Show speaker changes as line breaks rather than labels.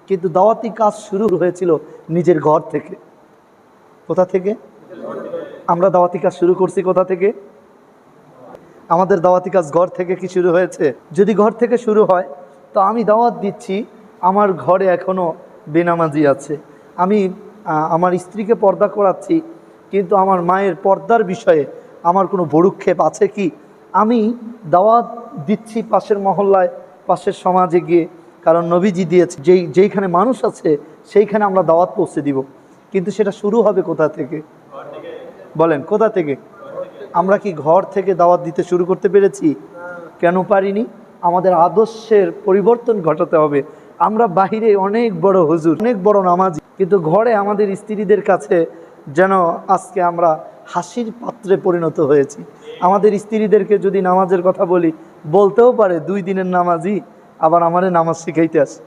কিন্তু দাওয়াতি কাজ শুরু হয়েছিল নিজের ঘর থেকে। কোথা থেকে? আমরা দাওয়াতি কাজ শুরু করছি কোথা থেকে? আমাদের দাওয়াতি কাজ ঘর থেকে কি শুরু হয়েছে? যদি ঘর থেকে শুরু হয় তো আমি দাওয়াত দিচ্ছি, আমার ঘরে এখনো বেনামাজি আছে, আমি আমার স্ত্রীকে পর্দা করাচ্ছি, কিন্তু আমার মায়ের পর্দার বিষয়ে আমার কোনো ভরুক্ষেপ আছে কি? আমি দাওয়াত দিচ্ছি পাশের মহল্লায়, পাশের সমাজে গিয়ে, কারণ নবীজি দিয়েছে যেইখানে মানুষ আছে সেইখানে আমরা দাওয়াত পৌঁছে দিব। কিন্তু সেটা শুরু হবে কোথা থেকে? বলেন কোথা থেকে? আমরা কি ঘর থেকে দাওয়াত দিতে শুরু করতে পেরেছি? কেন পারিনি? আমাদের আদর্শের পরিবর্তন ঘটাতে হবে। আমরা বাহিরে অনেক বড় হুজুর, অনেক বড় নামাজি, কিন্তু ঘরে আমাদের স্ত্রীদের কাছে যেন আজকে আমরা হাসির পাত্রে পরিণত হয়েছি। আমাদের স্ত্রীদেরকে যদি নামাজের কথা বলি, বলতেও পারে 2 দিনের নামাজি, আবার আমারে নামাজ শিখাইতে আসে।